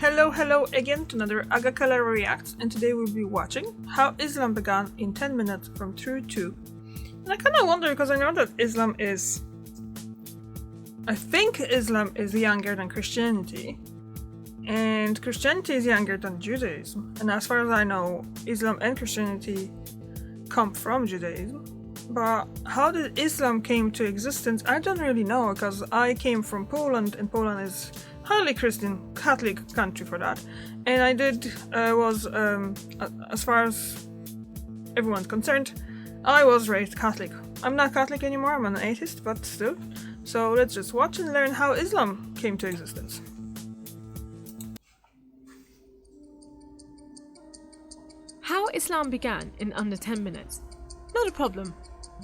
Hello again to another Agakala Reacts, and today we'll be watching how Islam began in 10 minutes from through 2. And I kind of wonder, because I know that I think Islam is younger than Christianity, and Christianity is younger than Judaism, and as far as I know, Islam and Christianity come from Judaism. But how did Islam came to existence, I don't really know, because I came from Poland, and Poland is highly Christian, Catholic country for that. And I as far as everyone's concerned, I was raised Catholic. I'm not Catholic anymore, I'm an atheist, but still. So let's just watch and learn how Islam came to existence. How Islam began in under 10 minutes. Not a problem.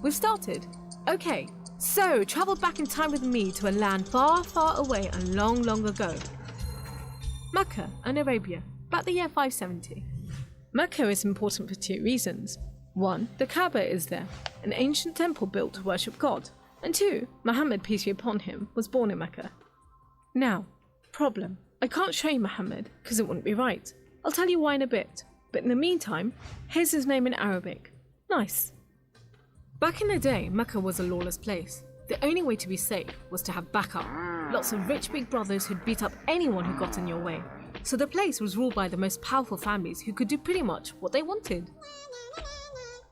We've started. Okay, so travel back in time with me to a land far, far away and long, long ago. Mecca and Arabia, about the year 570. Mecca is important for two reasons. One, the Kaaba is there, an ancient temple built to worship God. And two, Muhammad, peace be upon him, was born in Mecca. Now, problem. I can't show you Muhammad because it wouldn't be right. I'll tell you why in a bit. But in the meantime, here's his name in Arabic. Nice. Back in the day, Mecca was a lawless place. The only way to be safe was to have backup. Lots of rich big brothers who'd beat up anyone who got in your way. So the place was ruled by the most powerful families who could do pretty much what they wanted.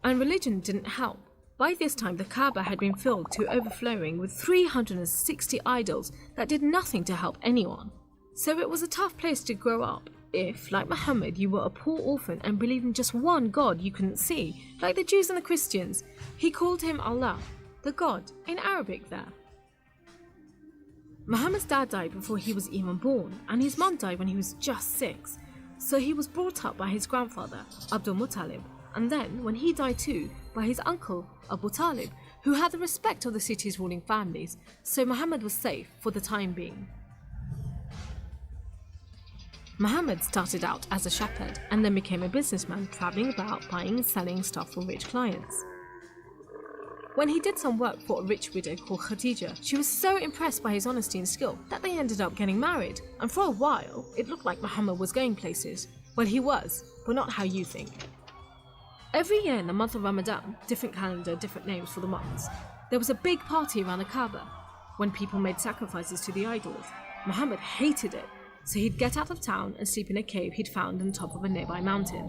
And religion didn't help. By this time, the Kaaba had been filled to overflowing with 360 idols that did nothing to help anyone. So it was a tough place to grow up. If, like Muhammad, you were a poor orphan and believed in just one God you couldn't see, like the Jews and the Christians, he called him Allah, the God, in Arabic there. Muhammad's dad died before he was even born, and his mum died when he was just 6, so he was brought up by his grandfather, Abdul Muttalib, and then, when he died too, by his uncle, Abu Talib, who had the respect of the city's ruling families, so Muhammad was safe for the time being. Muhammad started out as a shepherd and then became a businessman, travelling about buying and selling stuff for rich clients. When he did some work for a rich widow called Khadija, she was so impressed by his honesty and skill that they ended up getting married, and for a while it looked like Muhammad was going places. Well, he was, but not how you think. Every year in the month of Ramadan, different calendar, different names for the months, there was a big party around the Kaaba when people made sacrifices to the idols. Muhammad hated it. So he'd get out of town and sleep in a cave he'd found on the top of a nearby mountain.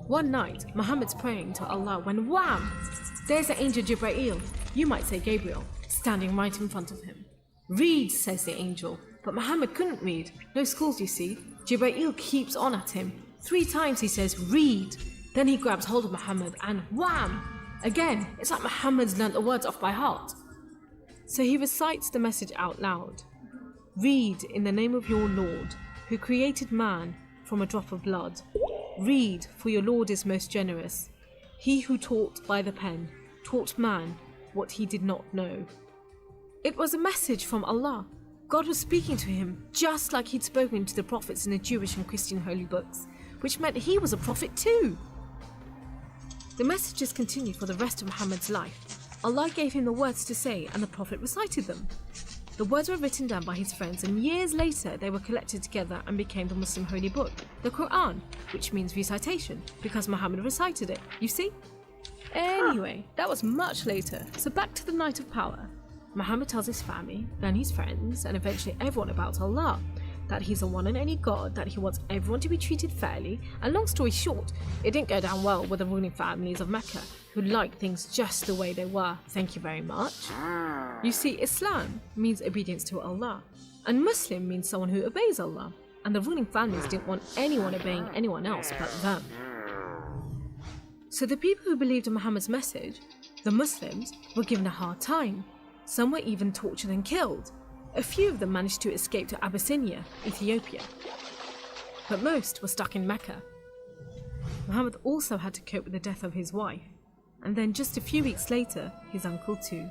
One night, Muhammad's praying to Allah when wham! There's the angel Jibreel, you might say Gabriel, standing right in front of him. Read, says the angel, but Muhammad couldn't read. No schools, you see. Jibreel keeps on at him. 3 times he says, read. Then he grabs hold of Muhammad and wham! Again, it's like Muhammad's learnt the words off by heart. So he recites the message out loud. Read in the name of your Lord, who created man from a drop of blood. Read, for your Lord is most generous. He who taught by the pen, taught man what he did not know. It was a message from Allah. God was speaking to him, just like he'd spoken to the prophets in the Jewish and Christian holy books, which meant he was a prophet too. The messages continued for the rest of Muhammad's life. Allah gave him the words to say, and the prophet recited them. The words were written down by his friends, and years later they were collected together and became the Muslim holy book, the Quran, which means recitation, because Muhammad recited it, you see? Anyway, that was much later, so back to the night of power. Muhammad tells his family, then his friends, and eventually everyone about Allah, that he's the one and only God, that he wants everyone to be treated fairly, and long story short, it didn't go down well with the ruling families of Mecca, who liked things just the way they were, thank you very much. You see, Islam means obedience to Allah, and Muslim means someone who obeys Allah, and the ruling families didn't want anyone obeying anyone else but them. So the people who believed in Muhammad's message, the Muslims, were given a hard time. Some were even tortured and killed. A few of them managed to escape to Abyssinia, Ethiopia, but most were stuck in Mecca. Muhammad also had to cope with the death of his wife, and then just a few weeks later, his uncle too.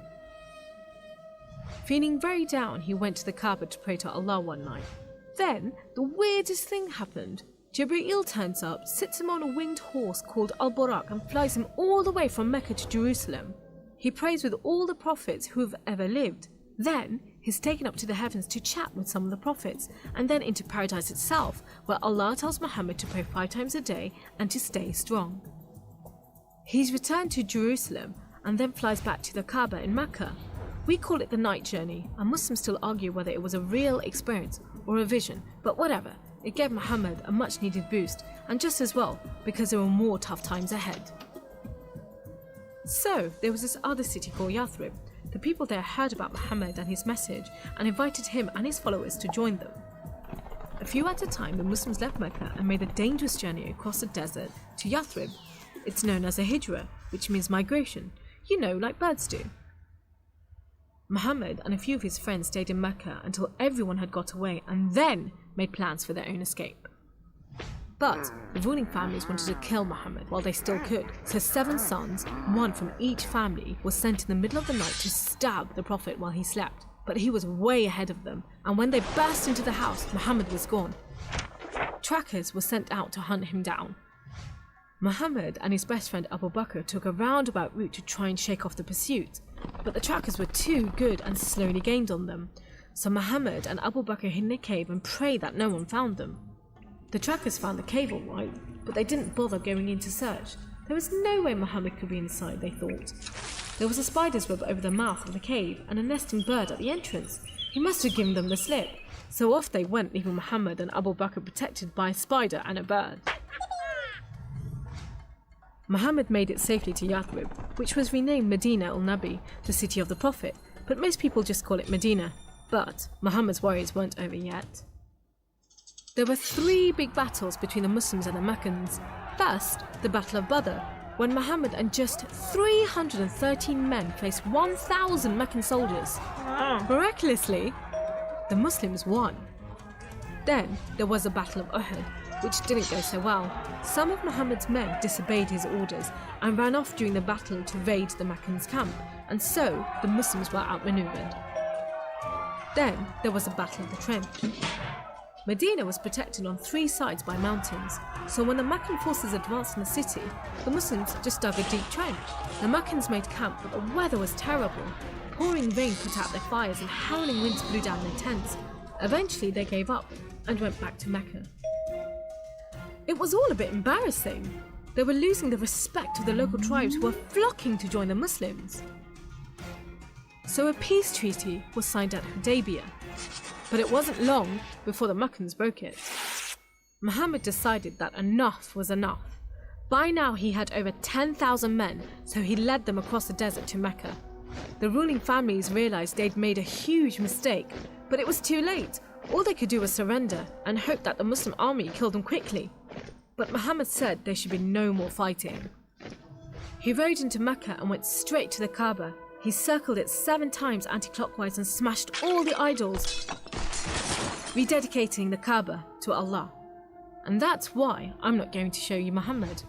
Feeling very down, he went to the Kaaba to pray to Allah one night. Then, the weirdest thing happened. Jibreel turns up, sits him on a winged horse called Al-Buraq and flies him all the way from Mecca to Jerusalem. He prays with all the prophets who have ever lived. Then, he's taken up to the heavens to chat with some of the prophets, and then into paradise itself, where Allah tells Muhammad to pray 5 times a day and to stay strong. He's returned to Jerusalem and then flies back to the Kaaba in Mecca. We call it the night journey, and Muslims still argue whether it was a real experience or a vision, but whatever, it gave Muhammad a much needed boost, and just as well, because there were more tough times ahead. So, there was this other city called Yathrib. The people there heard about Muhammad and his message and invited him and his followers to join them. A few at a time, the Muslims left Mecca and made a dangerous journey across the desert to Yathrib. It's known as a hijra, which means migration, like birds do. Muhammad and a few of his friends stayed in Mecca until everyone had got away and then made plans for their own escape. But the ruling families wanted to kill Muhammad while they still could, so 7 sons, one from each family, was sent in the middle of the night to stab the Prophet while he slept. But he was way ahead of them, and when they burst into the house, Muhammad was gone. Trackers were sent out to hunt him down. Muhammad and his best friend Abu Bakr took a roundabout route to try and shake off the pursuit, but the trackers were too good and slowly gained on them. So Muhammad and Abu Bakr hid in a cave and prayed that no one found them. The trackers found the cave all right, but they didn't bother going in to search. There was no way Muhammad could be inside, they thought. There was a spider's web over the mouth of the cave and a nesting bird at the entrance. He must have given them the slip. So off they went, leaving Muhammad and Abu Bakr protected by a spider and a bird. Muhammad made it safely to Yathrib, which was renamed Medina al-Nabi, the city of the Prophet, but most people just call it Medina. But Muhammad's worries weren't over yet. There were 3 big battles between the Muslims and the Meccans. First, the Battle of Badr, when Muhammad and just 313 men faced 1,000 Meccan soldiers. Wow. Miraculously, the Muslims won. Then there was the Battle of Uhud, which didn't go so well. Some of Muhammad's men disobeyed his orders and ran off during the battle to raid the Meccans' camp, and so the Muslims were outmaneuvered. Then there was the Battle of the Trench. Medina was protected on 3 sides by mountains, so when the Meccan forces advanced in the city, the Muslims just dug a deep trench. The Meccans made camp, but the weather was terrible. Pouring rain put out their fires and howling winds blew down their tents. Eventually they gave up and went back to Mecca. It was all a bit embarrassing. They were losing the respect of the local tribes who were flocking to join the Muslims. So a peace treaty was signed at Hudaybiyah. But it wasn't long before the Meccans broke it. Muhammad decided that enough was enough. By now he had over 10,000 men, so he led them across the desert to Mecca. The ruling families realized they'd made a huge mistake, but it was too late. All they could do was surrender and hope that the Muslim army killed them quickly. But Muhammad said there should be no more fighting. He rode into Mecca and went straight to the Kaaba. He circled it 7 times anti-clockwise and smashed all the idols, rededicating the Kaaba to Allah. And that's why I'm not going to show you Muhammad.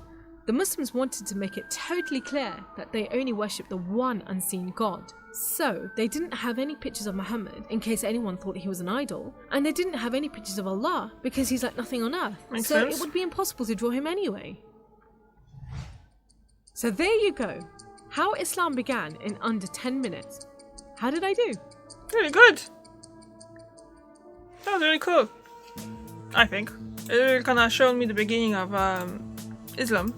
The Muslims wanted to make it totally clear that they only worship the one unseen God. So they didn't have any pictures of Muhammad in case anyone thought he was an idol, and they didn't have any pictures of Allah because he's like nothing on earth. Makes so sense. it would be impossible to draw him anyway. So there you go. How Islam began in under 10 minutes. How did I do? Really good. That was really cool. I think. It kind of showed me the beginning of Islam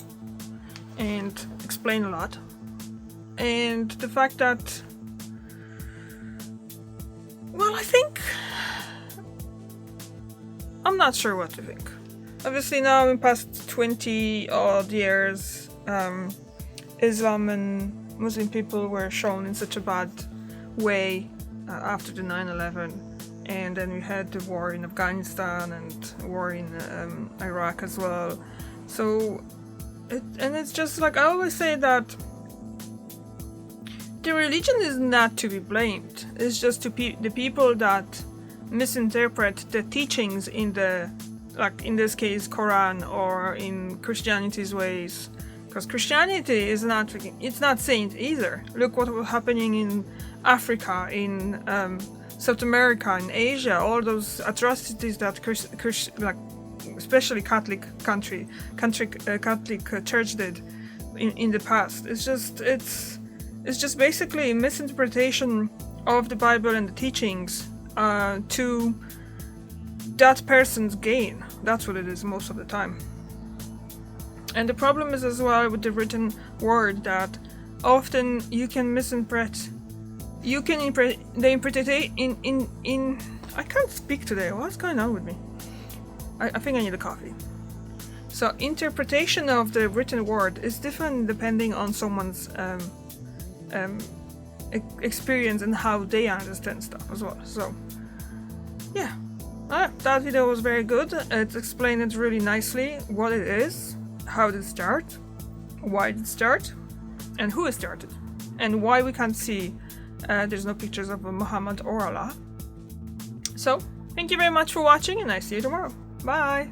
and explained a lot. And the fact that, well, I think, I'm not sure what to think. Obviously now in past 20 odd years, Islam and Muslim people were shown in such a bad way after the 9/11, and then we had the war in Afghanistan and war in Iraq as well. So, it's just like I always say that the religion is not to be blamed. It's just the people that misinterpret the teachings in the, like in this case, Quran or in Christianity's ways. Because Christianity is not saint either. Look what was happening in Africa, in South America, in Asia, all those atrocities that especially Catholic Church did in the past. It's just basically misinterpretation of the Bible and the teachings to that person's gain. That's what it is most of the time. And the problem is as well with the written word that often you can misinterpret. You can I can't speak today. What's going on with me? I think I need a coffee. So interpretation of the written word is different depending on someone's experience and how they understand stuff as well. So yeah, that video was very good. It explained it really nicely, what it is, how did it start, why did it start, and who it started, and why we can't see there's no pictures of Muhammad or Allah. So thank you very much for watching, and I see you tomorrow. Bye.